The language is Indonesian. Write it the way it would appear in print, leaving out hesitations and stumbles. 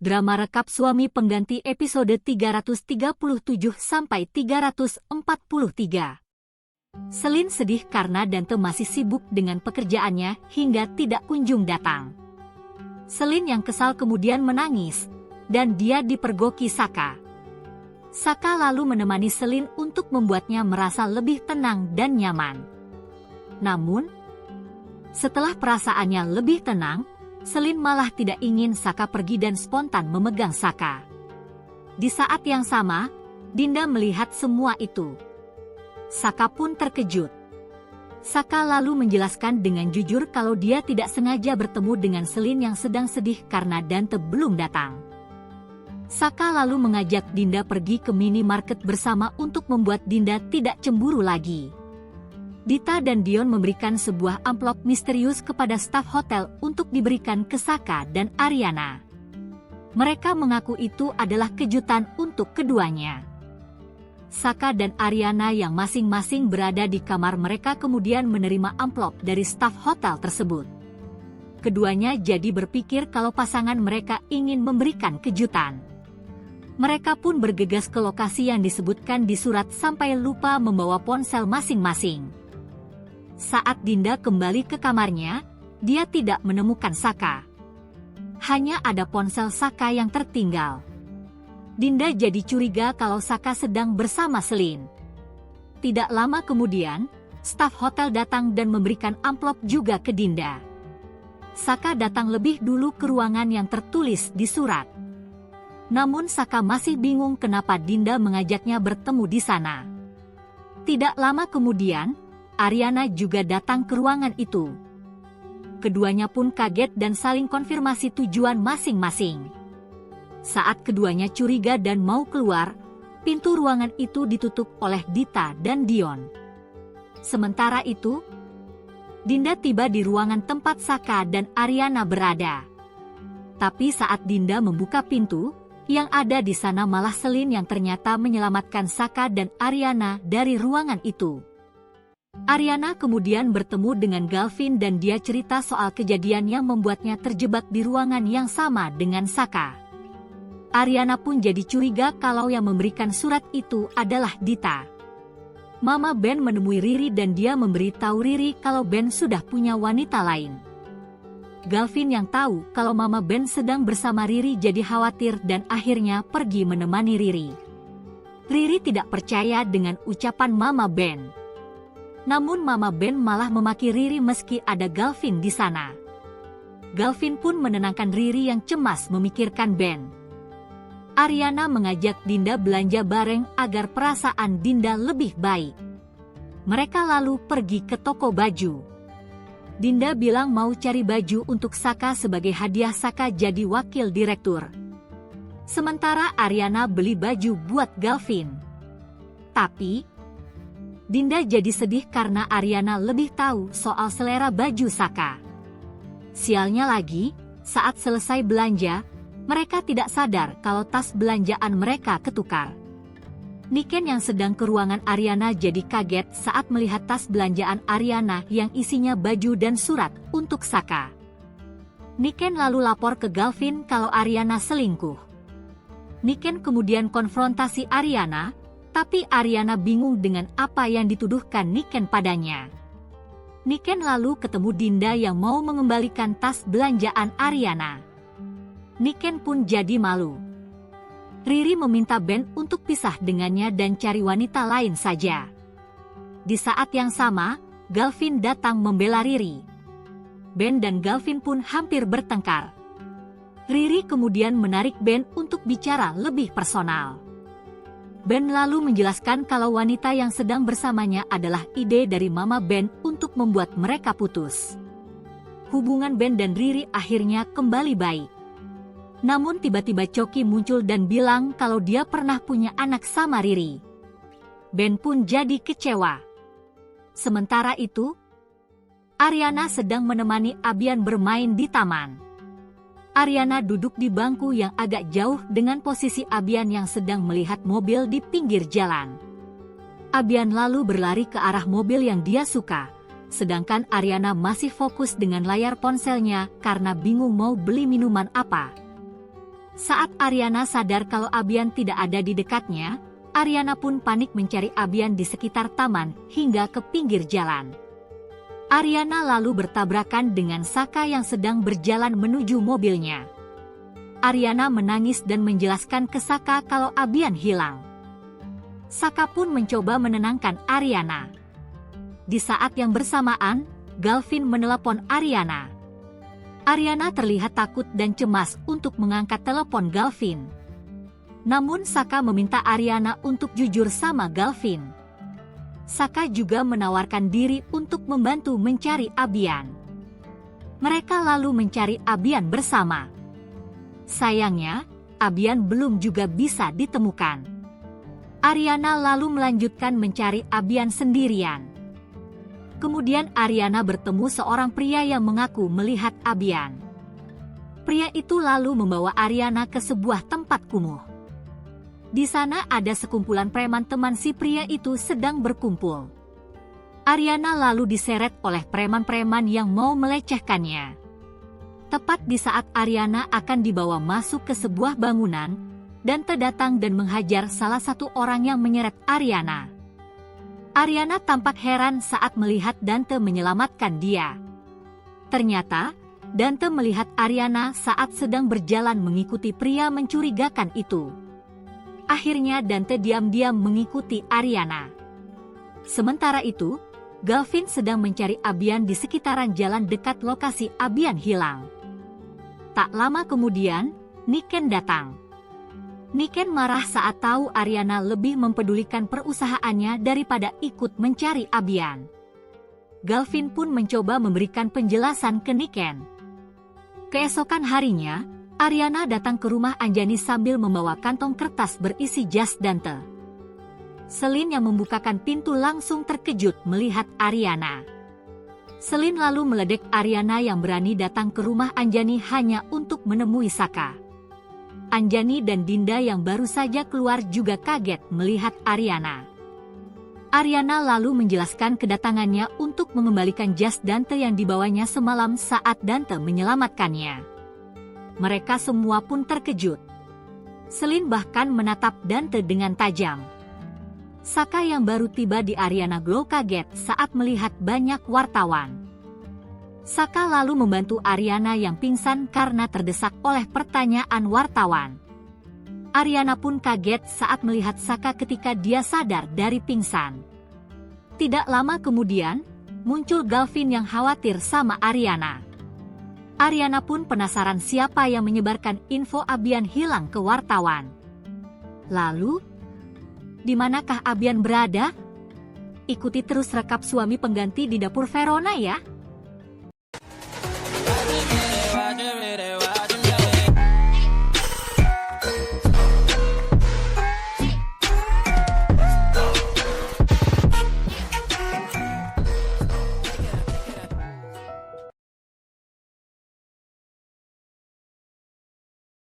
Drama rekap suami pengganti episode 337-343. Selin sedih karena Dante masih sibuk dengan pekerjaannya hingga tidak kunjung datang. Selin yang kesal kemudian menangis, dan dia dipergoki Saka. Saka lalu menemani Selin untuk membuatnya merasa lebih tenang dan nyaman. Namun, setelah perasaannya lebih tenang, Selin malah tidak ingin Saka pergi dan spontan memegang Saka. Di saat yang sama, Dinda melihat semua itu. Saka pun terkejut. Saka lalu menjelaskan dengan jujur kalau dia tidak sengaja bertemu dengan Selin yang sedang sedih karena Dante belum datang. Saka lalu mengajak Dinda pergi ke minimarket bersama untuk membuat Dinda tidak cemburu lagi. Dita dan Dion memberikan sebuah amplop misterius kepada staf hotel untuk diberikan ke Saka dan Ariana. Mereka mengaku itu adalah kejutan untuk keduanya. Saka dan Ariana yang masing-masing berada di kamar mereka kemudian menerima amplop dari staf hotel tersebut. Keduanya jadi berpikir kalau pasangan mereka ingin memberikan kejutan. Mereka pun bergegas ke lokasi yang disebutkan di surat sampai lupa membawa ponsel masing-masing. Saat Dinda kembali ke kamarnya, dia tidak menemukan Saka. Hanya ada ponsel Saka yang tertinggal. Dinda jadi curiga kalau Saka sedang bersama Selin. Tidak lama kemudian, staf hotel datang dan memberikan amplop juga ke Dinda. Saka datang lebih dulu ke ruangan yang tertulis di surat. Namun Saka masih bingung kenapa Dinda mengajaknya bertemu di sana. Tidak lama kemudian, Ariana juga datang ke ruangan itu. Keduanya pun kaget dan saling konfirmasi tujuan masing-masing. Saat keduanya curiga dan mau keluar, pintu ruangan itu ditutup oleh Dita dan Dion. Sementara itu, Dinda tiba di ruangan tempat Saka dan Ariana berada. Tapi saat Dinda membuka pintu, yang ada di sana malah Selin yang ternyata menyelamatkan Saka dan Ariana dari ruangan itu. Ariana kemudian bertemu dengan Galvin dan dia cerita soal kejadian yang membuatnya terjebak di ruangan yang sama dengan Saka. Ariana pun jadi curiga kalau yang memberikan surat itu adalah Dita. Mama Ben menemui Riri dan dia memberitahu Riri kalau Ben sudah punya wanita lain. Galvin yang tahu kalau Mama Ben sedang bersama Riri jadi khawatir dan akhirnya pergi menemani Riri. Riri tidak percaya dengan ucapan Mama Ben. Namun Mama Ben malah memaki Riri meski ada Galvin di sana. Galvin pun menenangkan Riri yang cemas memikirkan Ben. Ariana mengajak Dinda belanja bareng agar perasaan Dinda lebih baik. Mereka lalu pergi ke toko baju. Dinda bilang mau cari baju untuk Saka sebagai hadiah Saka jadi wakil direktur. Sementara Ariana beli baju buat Galvin. Tapi Dinda jadi sedih karena Ariana lebih tahu soal selera baju Saka. Sialnya lagi, saat selesai belanja, mereka tidak sadar kalau tas belanjaan mereka ketukar. Niken yang sedang ke ruangan Ariana jadi kaget saat melihat tas belanjaan Ariana yang isinya baju dan surat untuk Saka. Niken lalu lapor ke Galvin kalau Ariana selingkuh. Niken kemudian konfrontasi Ariana, tapi Ariana bingung dengan apa yang dituduhkan Niken padanya. Niken lalu ketemu Dinda yang mau mengembalikan tas belanjaan Ariana. Niken pun jadi malu. Riri meminta Ben untuk pisah dengannya dan cari wanita lain saja. Di saat yang sama, Galvin datang membela Riri. Ben dan Galvin pun hampir bertengkar. Riri kemudian menarik Ben untuk bicara lebih personal. Ben lalu menjelaskan kalau wanita yang sedang bersamanya adalah ide dari Mama Ben untuk membuat mereka putus. Hubungan Ben dan Riri akhirnya kembali baik. Namun tiba-tiba Choki muncul dan bilang kalau dia pernah punya anak sama Riri. Ben pun jadi kecewa. Sementara itu, Ariana sedang menemani Abian bermain di taman. Ariana duduk di bangku yang agak jauh dengan posisi Abian yang sedang melihat mobil di pinggir jalan. Abian lalu berlari ke arah mobil yang dia suka, sedangkan Ariana masih fokus dengan layar ponselnya karena bingung mau beli minuman apa. Saat Ariana sadar kalau Abian tidak ada di dekatnya, Ariana pun panik mencari Abian di sekitar taman hingga ke pinggir jalan. Ariana lalu bertabrakan dengan Saka yang sedang berjalan menuju mobilnya. Ariana menangis dan menjelaskan ke Saka kalau Abian hilang. Saka pun mencoba menenangkan Ariana. Di saat yang bersamaan, Galvin menelepon Ariana. Ariana terlihat takut dan cemas untuk mengangkat telepon Galvin. Namun Saka meminta Ariana untuk jujur sama Galvin. Saka juga menawarkan diri untuk membantu mencari Abian. Mereka lalu mencari Abian bersama. Sayangnya, Abian belum juga bisa ditemukan. Ariana lalu melanjutkan mencari Abian sendirian. Kemudian Ariana bertemu seorang pria yang mengaku melihat Abian. Pria itu lalu membawa Ariana ke sebuah tempat kumuh. Di sana ada sekumpulan preman teman si pria itu sedang berkumpul. Ariana lalu diseret oleh preman-preman yang mau melecehkannya. Tepat di saat Ariana akan dibawa masuk ke sebuah bangunan, Dante datang dan menghajar salah satu orang yang menyeret Ariana. Ariana tampak heran saat melihat Dante menyelamatkan dia. Ternyata, Dante melihat Ariana saat sedang berjalan mengikuti pria mencurigakan itu. Akhirnya Dante diam-diam mengikuti Ariana. Sementara itu, Galvin sedang mencari Abian di sekitaran jalan dekat lokasi Abian hilang. Tak lama kemudian, Niken datang. Niken marah saat tahu Ariana lebih mempedulikan perusahaannya daripada ikut mencari Abian. Galvin pun mencoba memberikan penjelasan ke Niken. Keesokan harinya, Ariana datang ke rumah Anjani sambil membawa kantong kertas berisi jas Dante. Selin yang membukakan pintu langsung terkejut melihat Ariana. Selin lalu meledek Ariana yang berani datang ke rumah Anjani hanya untuk menemui Saka. Anjani dan Dinda yang baru saja keluar juga kaget melihat Ariana. Ariana lalu menjelaskan kedatangannya untuk mengembalikan jas Dante yang dibawanya semalam saat Dante menyelamatkannya. Mereka semua pun terkejut. Selin bahkan menatap Dante dengan tajam. Saka yang baru tiba di Ariana Glow kaget saat melihat banyak wartawan. Saka lalu membantu Ariana yang pingsan karena terdesak oleh pertanyaan wartawan. Ariana pun kaget saat melihat Saka ketika dia sadar dari pingsan. Tidak lama kemudian, muncul Galvin yang khawatir sama Ariana. Ariana pun penasaran siapa yang menyebarkan info Abian hilang ke wartawan. Lalu, di manakah Abian berada? Ikuti terus rekap Suami Pengganti di Dapur Verona ya.